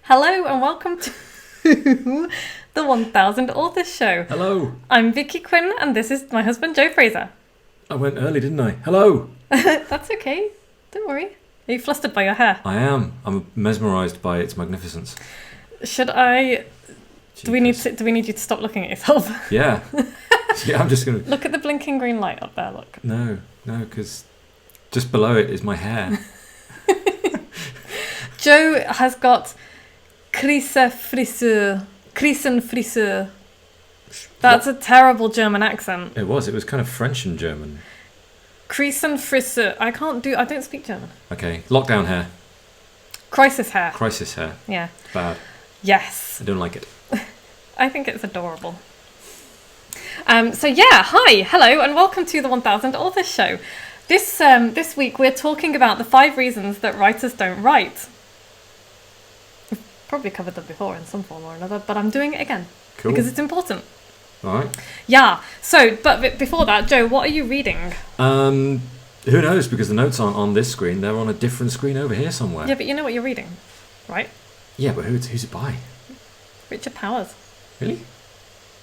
Hello and welcome to the 1000 Authors Show. Hello. I'm Vicky Quinn and this is my husband Joe Fraser. I went early, didn't I? Hello. That's okay. Don't worry. Are you flustered by your hair? I am. I'm mesmerised by its magnificence. Should I... Do we need you to stop looking at yourself? Yeah. Yeah, I'm just going to... Look at the blinking green light up there, look. No, because just below it is my hair. Joe has got Krisenfrisur. That's a terrible German accent. It was kind of French and German. Krisenfrisur. I don't speak German. Okay, lockdown hair. Crisis hair. Crisis hair. Yeah. Bad. Yes. I don't like it. I think it's adorable. Hi, hello, and welcome to the 1000 Authors Show. This week we're talking about the 5 reasons that writers don't write. We've probably covered them before in some form or another, but I'm doing it again. Cool. Because it's important. All right. Yeah. So, but before that, Joe, what are you reading? Who knows? Because the notes aren't on this screen; they're on a different screen over here somewhere. Yeah, but you know what you're reading, right? Yeah, but who's it by? Richard Powers. Really?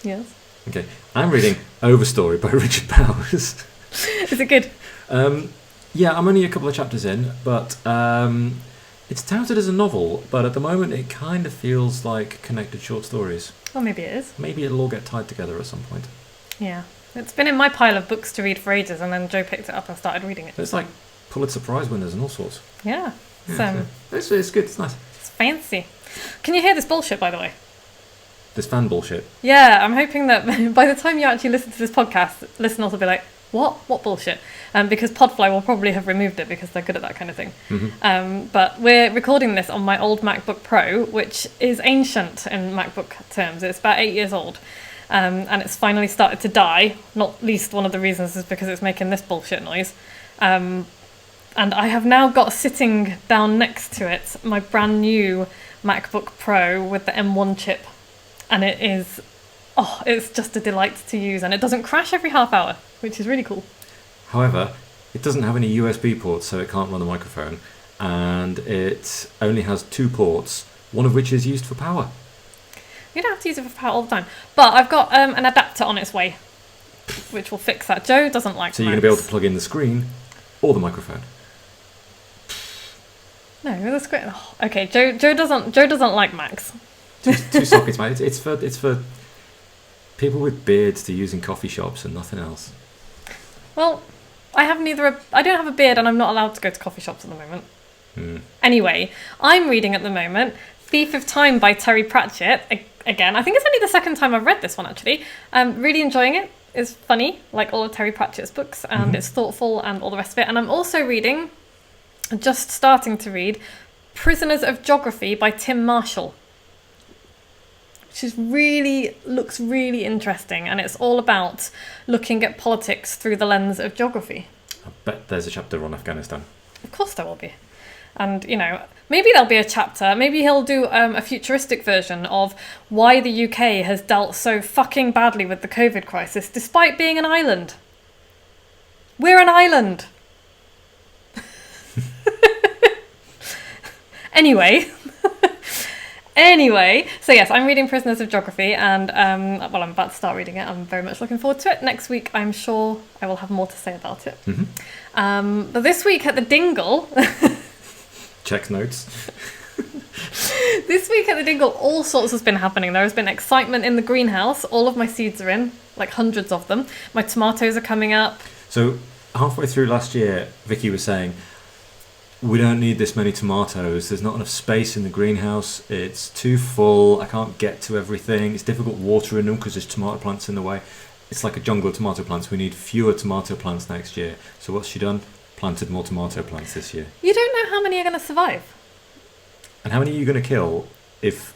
Yes. Okay, I'm reading Overstory by Richard Powers. Is it good? Yeah, I'm only a couple of chapters in, but it's touted as a novel, but at the moment it kind of feels like connected short stories. Well, maybe it is. Maybe it'll all get tied together at some point. Yeah. It's been in my pile of books to read for ages, and then Joe picked it up and started reading it. It's like Pulitzer Prize winners and all sorts. Yeah. It's good, it's nice. It's fancy. Can you hear this bullshit, by the way? This fan bullshit. Yeah, I'm hoping that by the time you actually listen to this podcast, listeners will be like, what bullshit? Because Podfly will probably have removed it because they're good at that kind of thing. Mm-hmm. But we're recording this on my old MacBook Pro, which is ancient in MacBook terms. It's about 8 years old. And it's finally started to die. Not least one of the reasons is because it's making this bullshit noise. And I have now got sitting down next to it my brand new MacBook Pro with the M1 chip. And it is, it's just a delight to use. And it doesn't crash every half hour, which is really cool. However, it doesn't have any USB ports, so it can't run the microphone. And it only has 2 ports, one of which is used for power. You don't have to use it for power all the time. But I've got an adapter on its way, which will fix that. Joe doesn't like So you're going to be able to plug in the screen or the microphone. No, the screen. Oh, okay, Joe doesn't like Macs. Two sockets, mate. It's for people with beards to use in coffee shops and nothing else. Well, I don't have a beard and I'm not allowed to go to coffee shops at the moment. Anyway, I'm reading at the moment Thief of Time by Terry Pratchett. Again, I think it's only the second time I've read this one, actually. Really enjoying it. It's funny, like all of Terry Pratchett's books, and it's thoughtful and all the rest of it. And I'm also just starting to read, Prisoners of Geography by Tim Marshall, which looks really interesting, and it's all about looking at politics through the lens of geography. I bet there's a chapter on Afghanistan. Of course there will be. And, maybe there'll be a chapter, maybe he'll do a futuristic version of why the UK has dealt so fucking badly with the COVID crisis, despite being an island. We're an island! Anyway, so yes, I'm reading Prisoners of Geography, and I'm about to start reading it. I'm very much looking forward to it. Next week, I'm sure I will have more to say about it. But this week at the Dingle... Check notes. This week at the Dingle, all sorts has been happening. There has been excitement in the greenhouse. All of my seeds are in, like hundreds of them. My tomatoes are coming up. So halfway through last year, Vicky was saying, we don't need this many tomatoes. There's not enough space in the greenhouse. It's too full. I can't get to everything. It's difficult watering them because there's tomato plants in the way. It's like a jungle of tomato plants. We need fewer tomato plants next year. So what's she done? Planted more tomato plants this year. You don't know how many are going to survive. And how many are you going to kill if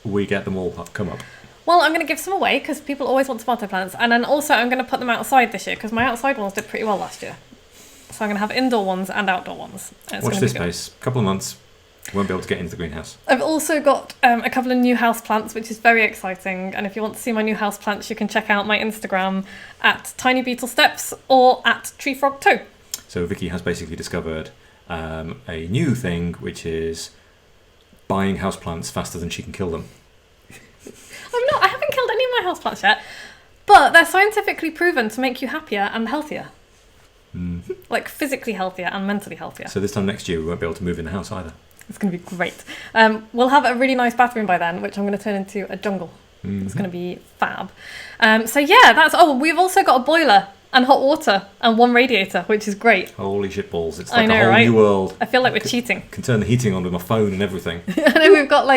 we get them all come up? Well, I'm going to give some away because people always want tomato plants. And then also I'm going to put them outside this year because my outside ones did pretty well last year. So I'm going to have indoor ones and outdoor ones. Watch this space. A couple of months, won't be able to get into the greenhouse. I've also got a couple of new house plants, which is very exciting. And if you want to see my new house plants, you can check out my Instagram at Tiny Beetle Steps or at Tree Frog Toe. So Vicky has basically discovered a new thing, which is buying houseplants faster than she can kill them. I haven't killed any of my houseplants yet, but they're scientifically proven to make you happier and healthier. Like physically healthier and mentally healthier. So this time next year we won't be able to move in the house either. It's going to be great. We'll have a really nice bathroom by then, which I'm going to turn into a jungle. It's going to be fab. So yeah, we've also got a boiler and hot water and one radiator, which is great. Holy shit balls, it's like a whole new world. I feel like we're cheating. Can turn the heating on with my phone and everything. I know we've got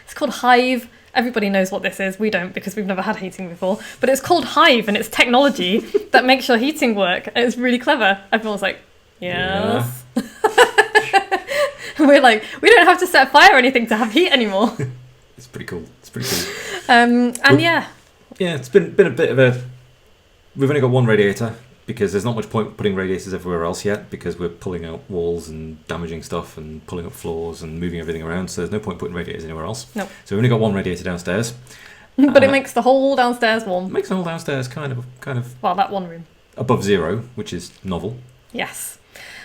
it's called Hive. Everybody knows what this is. We don't, because we've never had heating before. But it's called Hive, and it's technology that makes your heating work. It's really clever. Everyone's like, yes. Yeah. We're like, we don't have to set fire or anything to have heat anymore. It's pretty cool. Yeah, it's been a bit of a... We've only got one radiator, because there's not much point putting radiators everywhere else yet, because we're pulling out walls and damaging stuff and pulling up floors and moving everything around, so there's no point putting radiators anywhere else. Nope. So we've only got one radiator downstairs. But it makes the whole downstairs warm. Makes the whole downstairs kind of... Well, that one room. Above zero, which is novel. Yes.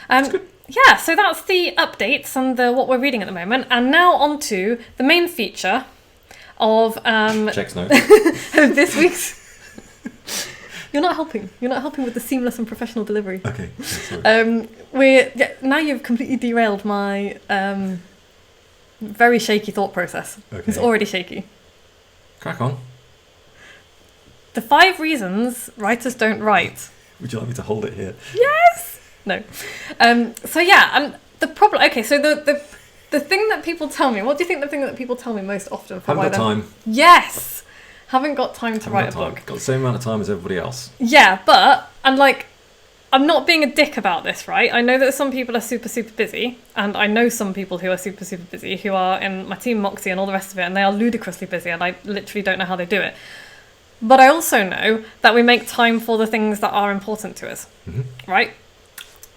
That's good. Yeah, so that's the updates and what we're reading at the moment. And now on to the main feature of... Checks notes. of this week's... You're not helping. You're not helping with the seamless and professional delivery. Okay. Now you've completely derailed my very shaky thought process. Okay. It's already shaky. Crack on. The 5 reasons writers don't write. Would you like me to hold it here? Yes. No. So yeah, the problem. Okay, so the thing that people tell me. What do you think the thing that people tell me most often? Haven't got time. Yes. Haven't got time to write a book. Got the same amount of time as everybody else. Yeah, but I'm not being a dick about this, right? I know that some people are super, super busy, and I know some people who are super, super busy, who are in my team Moxie and all the rest of it, and they are ludicrously busy, and I literally don't know how they do it. But I also know that we make time for the things that are important to us, right?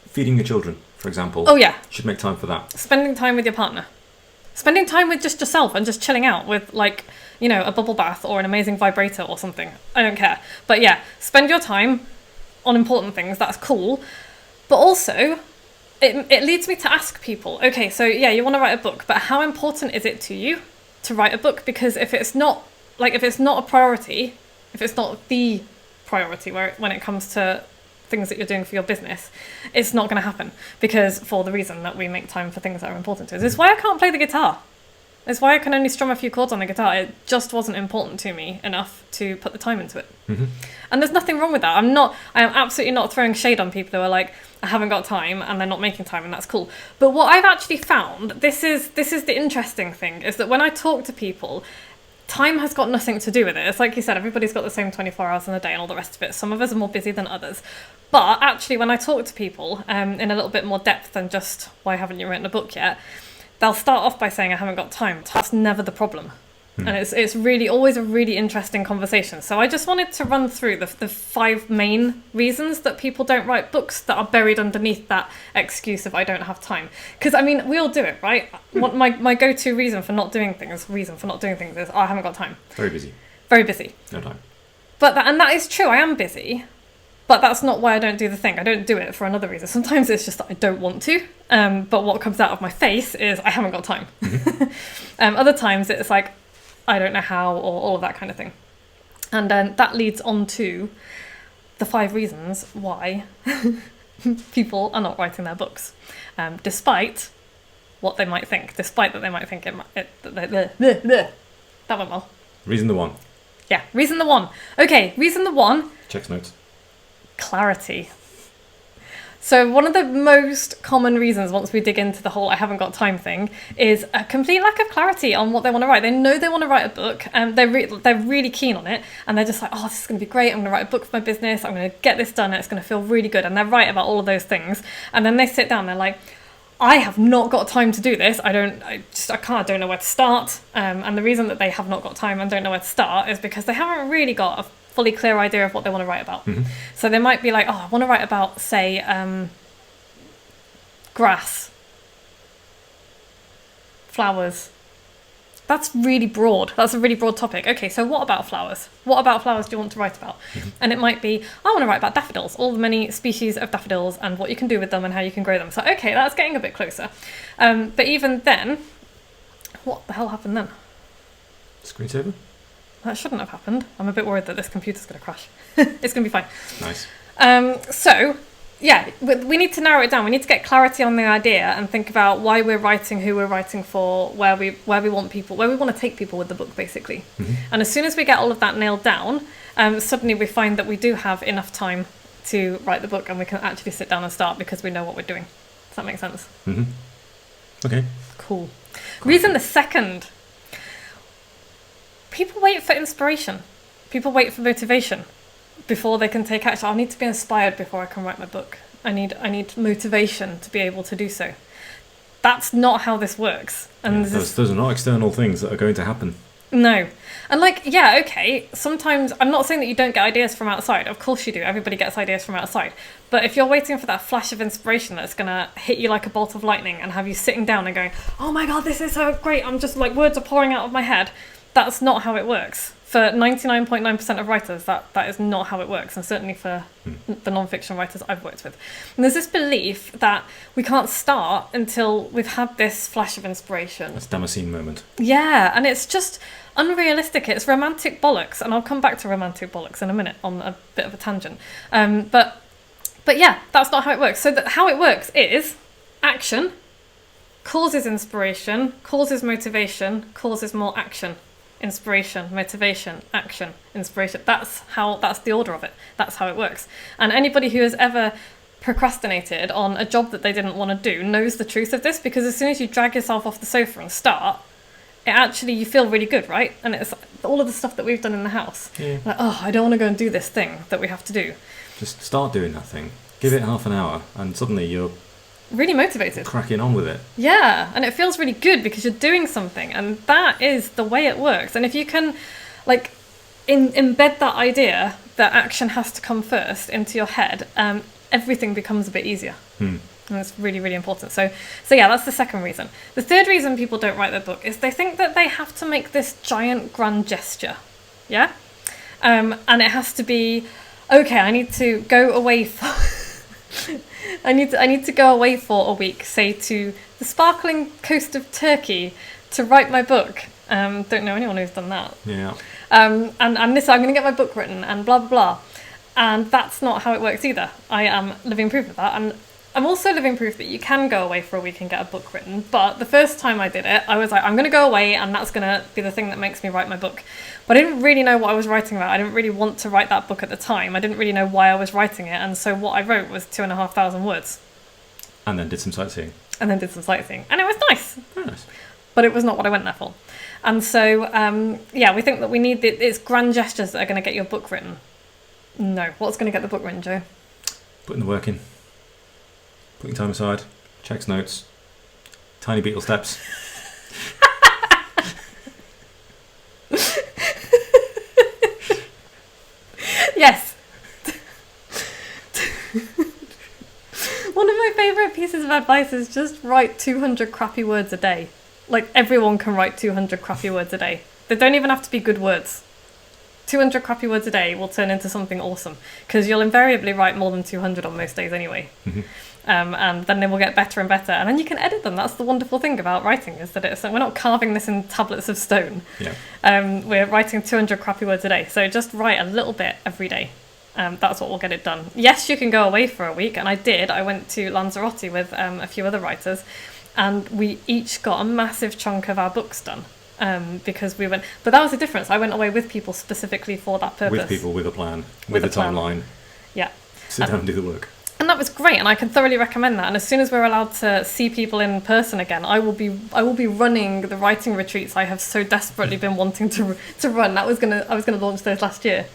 Feeding your children, for example. Oh, yeah. Should make time for that. Spending time with your partner. Spending time with just yourself and just chilling out with, a bubble bath or an amazing vibrator or something. I don't care. But yeah, spend your time on important things. That's cool. But also, it leads me to ask people, okay, so yeah, you want to write a book, but how important is it to you to write a book? Because if it's not a priority, if it's not the priority when it comes to things that you're doing for your business, it's not going to happen, because for the reason that we make time for things that are important to us. It's why I can't play the guitar. It's why I can only strum a few chords on the guitar. It just wasn't important to me enough to put the time into it. And there's nothing wrong with that. I am absolutely not throwing shade on people who are like, I haven't got time, and they're not making time, and that's cool. But what I've actually found, this is the interesting thing, is that when I talk to people, time has got nothing to do with it. It's like you said, everybody's got the same 24 hours in a day and all the rest of it. Some of us are more busy than others. But actually, when I talk to people in a little bit more depth than just, why haven't you written a book yet? They'll start off by saying, I haven't got time. That's never the problem. And it's really always a really interesting conversation. So I just wanted to run through the 5 main reasons that people don't write books that are buried underneath that excuse of I don't have time. Because, we all do it, right? What my go-to reason for not doing things is, I haven't got time. Very busy. Very busy. No time. And that is true. I am busy. But that's not why I don't do the thing. I don't do it for another reason. Sometimes it's just that I don't want to. But what comes out of my face is I haven't got time. Other times it's like, I don't know how, or all of that kind of thing. And that leads on to the 5 reasons why people are not writing their books. Despite what they might think. Despite that they might think that went well. Reason the 1. Yeah, reason the 1. Okay, reason the 1. Checks notes. Clarity. So one of the most common reasons, once we dig into the whole I haven't got time thing, is a complete lack of clarity on what they want to write. They know they want to write a book, and they're really keen on it, and they're just like, oh, this is going to be great, I'm going to write a book for my business, I'm going to get this done, and it's going to feel really good, and they're right about all of those things. And then they sit down, they're like, I have not got time to do this. I don't know where to start. And the reason that they have not got time and don't know where to start is because they haven't really got a fully clear idea of what they want to write about. So they might be like, oh, I want to write about, say, grass, flowers. That's really broad. That's a really broad topic. Okay, so what about flowers? What about flowers do you want to write about? And it might be, I want to write about daffodils, all the many species of daffodils and what you can do with them and how you can grow them. So, okay, that's getting a bit closer. But even then, What the hell happened then? Screensaver? That shouldn't have happened. I'm a bit worried that this computer's going to crash. It's going to be fine. Nice. So, yeah, we need to narrow it down. We need to get clarity on the idea and think about why we're writing, who we're writing for, where we want people, where we want to take people with the book, basically. Mm-hmm. And as soon as we get all of that nailed down, suddenly we find that we do have enough time to write the book, and we can actually sit down and start because we know what we're doing. Does that make sense? Mm-hmm. Okay. Cool. Reason the second. People wait for inspiration. People wait for motivation before they can take action. I need to be inspired before I can write my book. I need motivation to be able to do so. That's not how this works. And those are not external things that are going to happen. No. And like, yeah, okay, sometimes, I'm not saying that you don't get ideas from outside. Of course you do. Everybody gets ideas from outside. But if you're waiting for that flash of inspiration that's going to hit you like a bolt of lightning and have you sitting down and going, oh my God, this is so great, I'm just like, words are pouring out of my head. That's not how it works. For 99.9% of writers, that is not how it works. And certainly for the non-fiction writers I've worked with. And there's this belief that we can't start until we've had this flash of inspiration. That's Damascene moment. Yeah, and it's just unrealistic. It's romantic bollocks. And I'll come back to romantic bollocks in a minute on a bit of a tangent. But yeah, that's not how it works. So how it works is action causes inspiration, causes motivation, causes more action. Inspiration, motivation, action, inspiration. That's the order of it. That's how it works. And anybody who has ever procrastinated on a job that they didn't want to do knows the truth of this, because as soon as you drag yourself off the sofa and start, you feel really good, right? And it's all of the stuff that we've done in the house. Yeah. Like, oh, I don't want to go and do this thing that we have to do. Just start doing that thing. Give it half an hour and suddenly you're really motivated. Cracking on with it. Yeah, and it feels really good because you're doing something, and that is the way it works. And if you can, like, embed that idea that action has to come first into your head, everything becomes a bit easier. And it's really, really important. So yeah, that's the second reason. The third reason people don't write their book is they think that they have to make this giant grand gesture. Yeah? And it has to be, okay, I need to go away for... I need to go away for a week, say to the sparkling coast of Turkey, to write my book. Don't know anyone who's done that. Yeah. And this, I'm going to get my book written, and blah, blah, blah. And that's not how it works either. I am living proof of that. And I'm also living proof that you can go away for a week and get a book written. But the first time I did it, I was like, I'm going to go away, and that's going to be the thing that makes me write my book. But I didn't really know what I was writing about. I didn't really want to write that book at the time. I didn't really know why I was writing it. And so what I wrote was 2,500 words. And then did some sightseeing. And it was nice. Very nice. But it was not what I went there for. And so, yeah, we think that we need it's grand gestures that are going to get your book written. No. What's going to get the book written, Joe? Putting the work in. Putting time aside. Checks notes. Tiny beetle steps. Yes. One of my favourite pieces of advice is just write 200 crappy words a day. Like, everyone can write 200 crappy words a day. They don't even have to be good words. 200 crappy words a day will turn into something awesome, because you'll invariably write more than 200 on most days anyway. And then they will get better and better, and then you can edit them. That's the wonderful thing about writing, is that we're not carving this in tablets of stone. Yeah. We're writing 200 crappy words a day, so just write a little bit every day. That's what will get it done. Yes, you can go away for a week, and I did. I went to Lanzarote with a few other writers, and we each got a massive chunk of our books done. Because we went, but that was the difference. I went away with people specifically for that purpose. With people, with a plan, with a timeline. Yeah. Sit down and do the work. And that was great, and I can thoroughly recommend that. And as soon as we're allowed to see people in person again, I will be running the writing retreats I have so desperately been wanting to run. I was gonna launch those last year.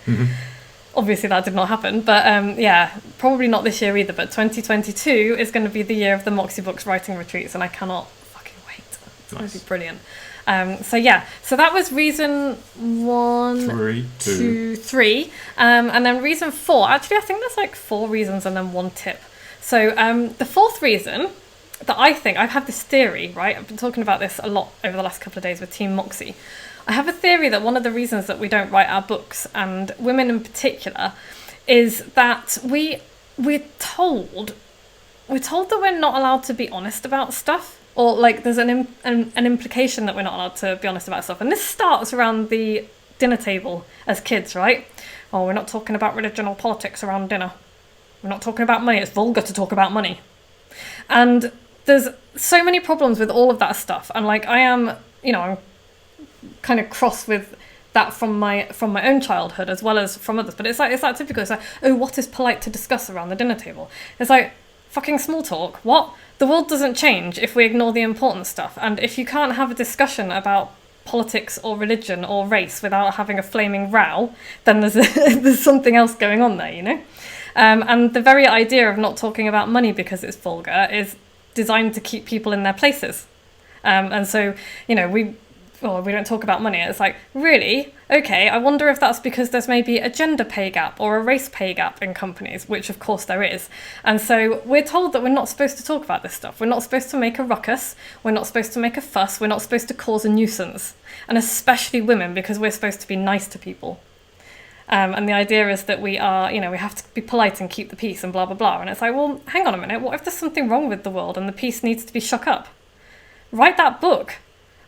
Obviously that did not happen, but yeah, probably not this year either. But 2022 is going to be the year of the Moxie Books writing retreats, and I cannot fucking wait. It's going to be brilliant. So that was reason 1, 2, 3. And then reason 4, actually I think there's like 4 reasons and then 1 tip. So the fourth reason that I think, I've had this theory, right? I've been talking about this a lot over the last couple of days with Team Moxie. I have a theory that one of the reasons that we don't write our books, and women in particular, is that we're told that we're not allowed to be honest about stuff. or like there's an implication that we're not allowed to be honest about stuff. And this starts around the dinner table as kids, right? Oh, we're not talking about religion or politics around dinner. We're not talking about money. It's vulgar to talk about money. And there's so many problems with all of that stuff. And like I'm kind of cross with that from my own childhood as well as from others. But it's like typical. It's like, oh, what is polite to discuss around the dinner table? It's like fucking small talk. What? The world doesn't change if we ignore the important stuff. And if you can't have a discussion about politics or religion or race without having a flaming row, then there's something else going on there, you know? And the very idea of not talking about money because it's vulgar is designed to keep people in their places. And so, we don't talk about money. It's like, really? Okay, I wonder if that's because there's maybe a gender pay gap or a race pay gap in companies, which of course there is. And so we're told that we're not supposed to talk about this stuff. We're not supposed to make a ruckus. We're not supposed to make a fuss. We're not supposed to cause a nuisance. And especially women, because we're supposed to be nice to people. And the idea is that we are, we have to be polite and keep the peace and blah, blah, blah. And it's like, well, hang on a minute. What if there's something wrong with the world and the peace needs to be shook up? Write that book.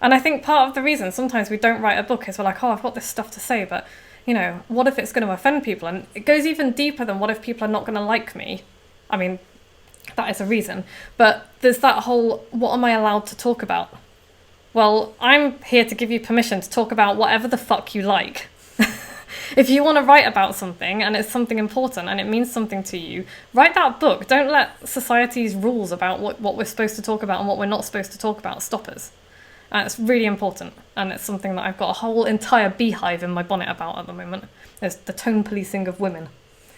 And I think part of the reason sometimes we don't write a book is we're like, oh, I've got this stuff to say, but, what if it's going to offend people? And it goes even deeper than what if people are not going to like me? I mean, that is a reason. But there's that whole, what am I allowed to talk about? Well, I'm here to give you permission to talk about whatever the fuck you like. If you want to write about something and it's something important and it means something to you, write that book. Don't let society's rules about what we're supposed to talk about and what we're not supposed to talk about stop us. It's really important, and it's something that I've got a whole entire beehive in my bonnet about at the moment. There's the tone policing of women.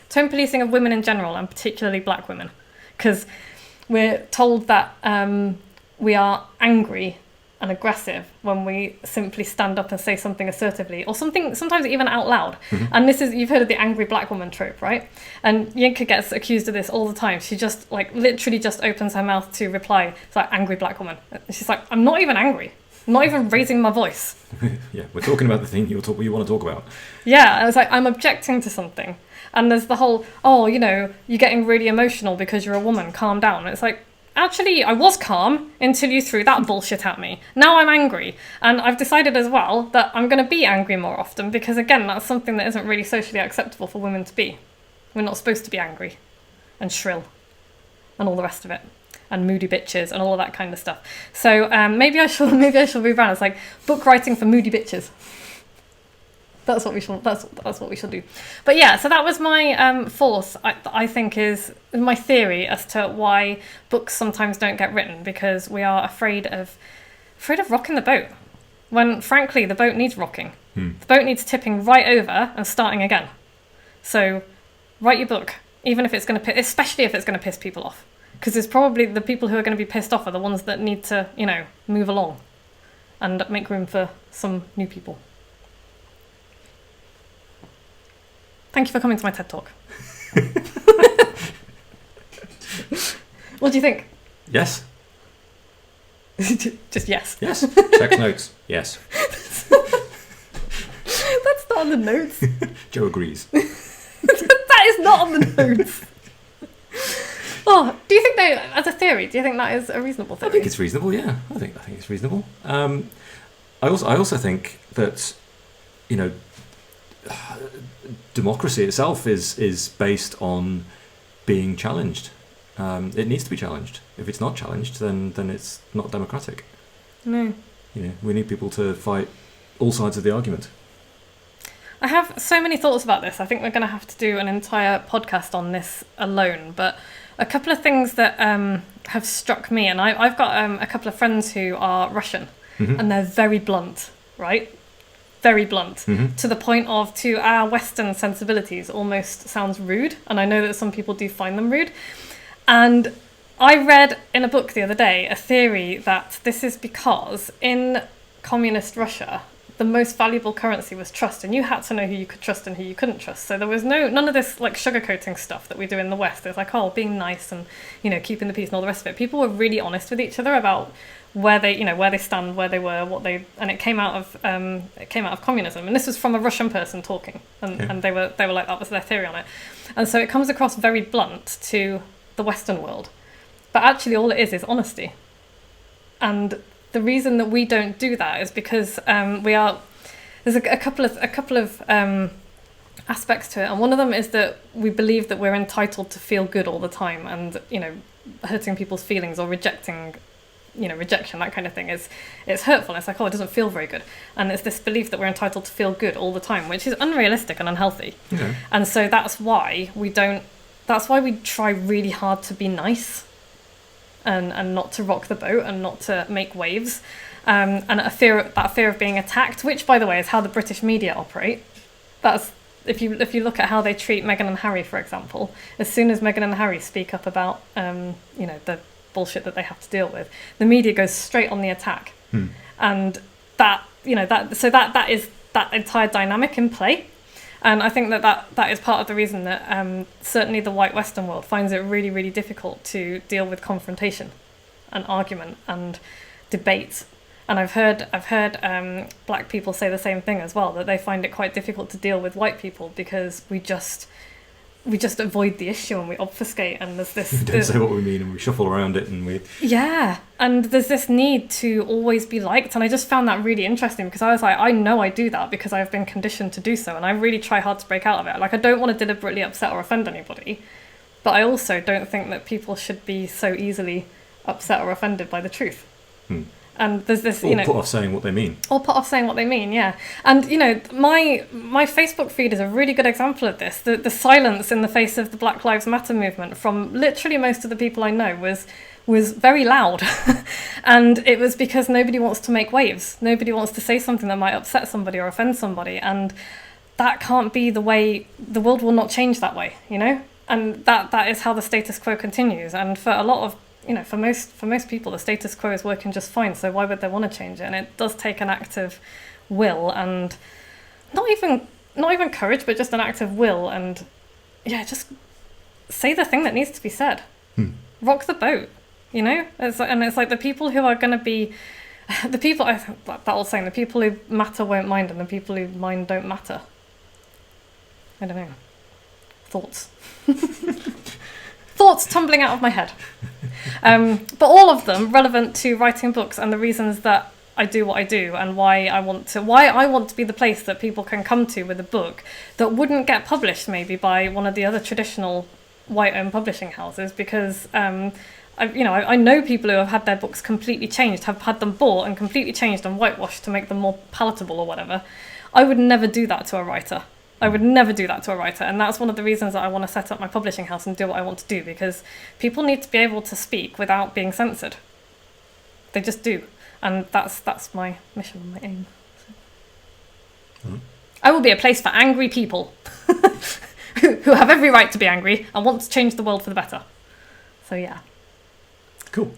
Tone policing of women in general, and particularly black women. Because we're told that we are angry and aggressive when we simply stand up and say something assertively, or something sometimes even out loud. Mm-hmm. And you've heard of the angry black woman trope, right? And Yinka gets accused of this all the time. She just literally just opens her mouth to reply. It's like, angry black woman. And she's like, I'm not even angry. I'm not even raising my voice. Yeah, we're talking about the thing you want to talk about. Yeah, and it's like, I'm objecting to something. And there's the whole, you're getting really emotional because you're a woman, calm down. And it's like, actually, I was calm until you threw that bullshit at me. Now I'm angry. And I've decided as well that I'm going to be angry more often because, again, that's something that isn't really socially acceptable for women to be. We're not supposed to be angry and shrill and all the rest of it. And moody bitches and all of that kind of stuff. So maybe I shall rebrand. It's like book writing for moody bitches. That's what we shall. That's what we shall do. But yeah, so that was my force. I think is my theory as to why books sometimes don't get written, because we are afraid of rocking the boat. When frankly the boat needs rocking. The boat needs tipping right over and starting again. So write your book, even if it's going to, especially if it's going to piss people off. Because it's probably the people who are going to be pissed off are the ones that need to, move along and make room for some new people. Thank you for coming to my TED Talk. What do you think? Yes. Just yes. Yes. Sex notes. Yes. That's not on the notes. Joe agrees. That is not on the notes. Oh, do you think as a theory, do you think that is a reasonable theory? I think it's reasonable, yeah. I think it's reasonable. I also think that, democracy itself is based on being challenged. It needs to be challenged. If it's not challenged, then it's not democratic. No. We need people to fight all sides of the argument. I have so many thoughts about this. I think we're going to have to do an entire podcast on this alone, but a couple of things that have struck me, and I've got a couple of friends who are Russian, mm-hmm. and they're very blunt, right? Very blunt, mm-hmm. to the point of, to our Western sensibilities, almost sounds rude, and I know that some people do find them rude. And I read in a book the other day a theory that this is because in communist Russia, the most valuable currency was trust, and you had to know who you could trust and who you couldn't trust. So there was none of this sugarcoating stuff that we do in the West. It's like, being nice and keeping the peace and all the rest of it. People were really honest with each other about where they stand, where they were, and it came out of communism. And this was from a Russian person talking, and they were like, that was their theory on it. And so it comes across very blunt to the Western world, but actually all it is honesty. And the reason that we don't do that is because there's a couple of aspects to it, and one of them is that we believe that we're entitled to feel good all the time, and hurting people's feelings or rejecting, rejection, that kind of thing it's hurtful. It's like, oh, it doesn't feel very good, and it's this belief that we're entitled to feel good all the time, which is unrealistic and unhealthy. Okay. And so that's why we try really hard to be nice and not to rock the boat and not to make waves, and that fear of being attacked, which, by the way, is how the British media operate. That's if you look at how they treat Meghan and Harry, for example. As soon as Meghan and Harry speak up about the bullshit that they have to deal with, the media goes straight on the attack. And that is that entire dynamic in play. And I think that is part of the reason that certainly the white Western world finds it really, really difficult to deal with confrontation and argument and debate. And I've heard black people say the same thing as well, that they find it quite difficult to deal with white people because we just avoid the issue and we obfuscate, and there's this... We don't say what we mean and we shuffle around it and we... Yeah, and there's this need to always be liked, and I just found that really interesting because I was like, I know I do that because I've been conditioned to do so, and I really try hard to break out of it. Like, I don't want to deliberately upset or offend anybody, but I also don't think that people should be so easily upset or offended by the truth. And there's this, Or put off saying what they mean. Or put off saying what they mean, yeah. And, my Facebook feed is a really good example of this. The silence in the face of the Black Lives Matter movement from literally most of the people I know was very loud. And it was because nobody wants to make waves. Nobody wants to say something that might upset somebody or offend somebody. And that can't be the way. The world will not change that way, And that is how the status quo continues. And for a lot of for most people, the status quo is working just fine. So why would they want to change it? And it does take an act of will, and not even courage, but just an act of will. And just say the thing that needs to be said. Rock the boat. It's like the people who are going to be the people. I think that old saying: the people who matter won't mind, and the people who mind don't matter. I don't know. Thoughts. Thoughts tumbling out of my head. But all of them relevant to writing books and the reasons that I do what I do, and why I want to be the place that people can come to with a book that wouldn't get published maybe by one of the other traditional white-owned publishing houses, because I know people who have had their books completely changed, have had them bought and completely changed and whitewashed to make them more palatable or whatever. I would never do that to a writer. And that's one of the reasons that I want to set up my publishing house and do what I want to do, because people need to be able to speak without being censored. They just do. And that's my mission, my aim. I will be a place for angry people who have every right to be angry and want to change the world for the better. So, yeah. Cool.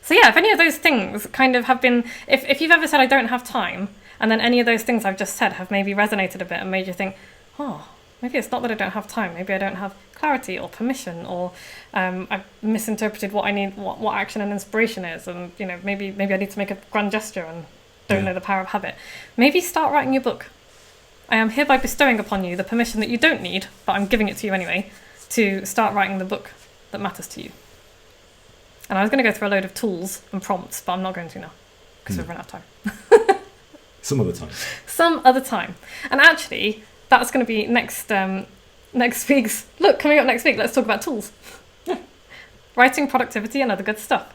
So, yeah, if any of those things kind of have been... If you've ever said, I don't have time... And then any of those things I've just said have maybe resonated a bit and made you think, oh, maybe it's not that I don't have time. Maybe I don't have clarity or permission, or I've misinterpreted what I need, what action and inspiration is. And, maybe I need to make a grand gesture and don't know the power of habit. Maybe start writing your book. I am hereby bestowing upon you the permission that you don't need, but I'm giving it to you anyway, to start writing the book that matters to you. And I was going to go through a load of tools and prompts, but I'm not going to now, because we've run out of time. Some other time. And actually, that's going to be next week's... Look, coming up next week, let's talk about tools. Yeah. Writing, productivity, and other good stuff.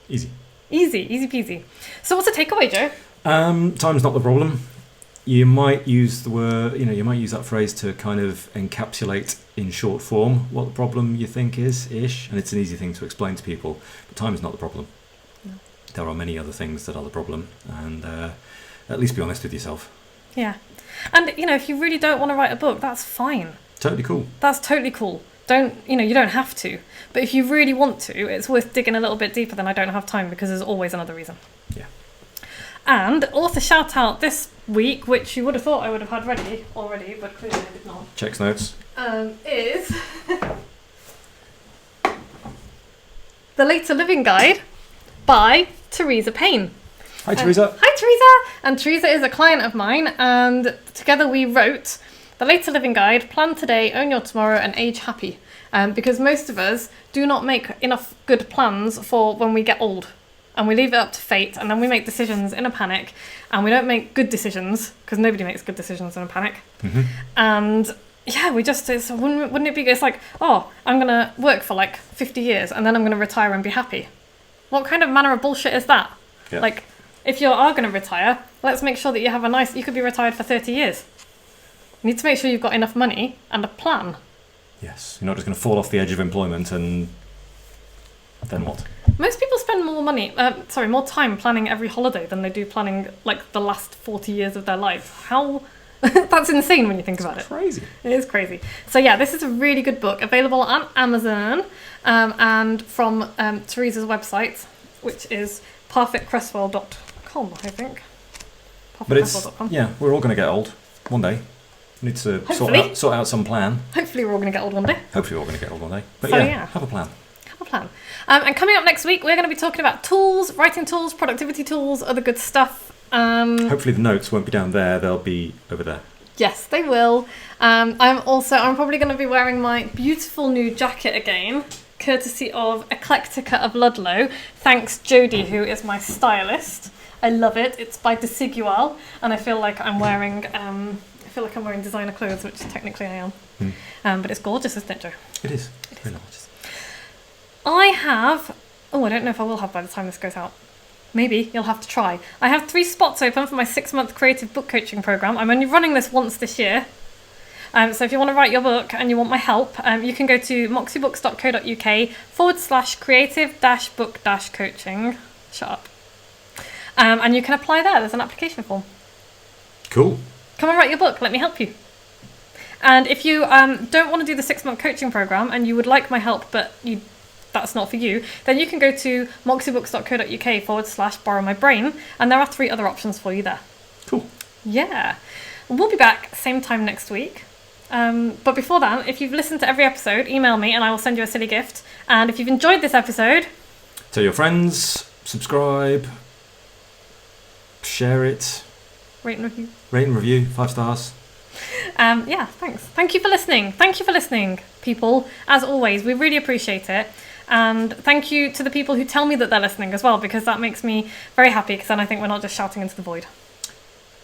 Easy peasy. So what's the takeaway, Joe? Time's not the problem. You might use the word, you might use that phrase to kind of encapsulate in short form what the problem you think is-ish, and it's an easy thing to explain to people. But time is not the problem. No. There are many other things that are the problem, and... at least be honest with yourself. Yeah. And, if you really don't want to write a book, that's fine. Totally cool. That's totally cool. You don't have to. But if you really want to, it's worth digging a little bit deeper than I don't have time, because there's always another reason. Yeah. And author shout out this week, which you would have thought I would have had ready already, but clearly I did not. Checks notes. Is The Later Living Guide by Teresa Payne. Hi, Teresa. Hi, Teresa. And Teresa is a client of mine, and together we wrote The Later Living Guide, Plan Today, Own Your Tomorrow, and Age Happy. Because most of us do not make enough good plans for when we get old and we leave it up to fate, and then we make decisions in a panic, and we don't make good decisions because nobody makes good decisions in a panic. Mm-hmm. And yeah, wouldn't it be? It's like, oh, I'm gonna work for like 50 years, and then I'm gonna retire and be happy. What kind of manner of bullshit is that? Yeah. Like, if you are gonna retire, let's make sure that you have you could be retired for 30 years. You need to make sure you've got enough money and a plan. Yes, you're not just going to fall off the edge of employment and then what? Most people spend more time planning every holiday than they do planning like the last 40 years of their life. How? That's insane when you think about it. Crazy. It is crazy. So yeah, this is a really good book, available on Amazon and from Teresa's website, which is perfectcresswell.com, I think. But we're all going to get old one day. We need to sort out some plan. Hopefully we're all going to get old one day. But have a plan. Have a plan. And coming up next week, we're going to be talking about tools, writing tools, productivity tools, other good stuff. Hopefully the notes won't be down there, they'll be over there. Yes, they will. I'm probably going to be wearing my beautiful new jacket again, courtesy of Eclectica of Ludlow. Thanks, Jodie, who is my stylist. I love it. It's by Desigual, and I feel like I'm wearing designer clothes, which technically I am. But it's gorgeous, isn't it, Joe? It is. It's very gorgeous. I don't know if I will have by the time this goes out. Maybe, you'll have to try. I have 3 spots open for my 6-month creative book coaching program. I'm only running this once this year. So if you want to write your book and you want my help, you can go to moxiebooks.co.uk/creative-book-coaching. Shut up. And you can apply there. There's an application form. Cool. Come and write your book. Let me help you. And if you don't want to do the 6-month coaching program and you would like my help, but that's not for you, then you can go to moxiebooks.co.uk/borrowmybrain, and there are 3 other options for you there. Cool. Yeah. We'll be back same time next week. But before that, if you've listened to every episode, email me and I will send you a silly gift. And if you've enjoyed this episode, tell your friends, subscribe, share it. Rate and review, 5 stars. Yeah, thanks. Thank you for listening. People. As always, we really appreciate it. And thank you to the people who tell me that they're listening as well, because that makes me very happy, because then I think we're not just shouting into the void.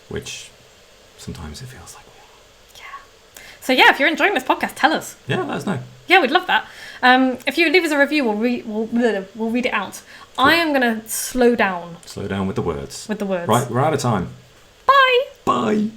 Which sometimes it feels like we are. Yeah. So yeah, if you're enjoying this podcast, tell us. Yeah, let us know. Yeah, we'd love that. If you leave us a review, we'll read it out. Cool. I am going to slow down. Slow down with the words. With the words. Right, we're out of time. Bye. Bye.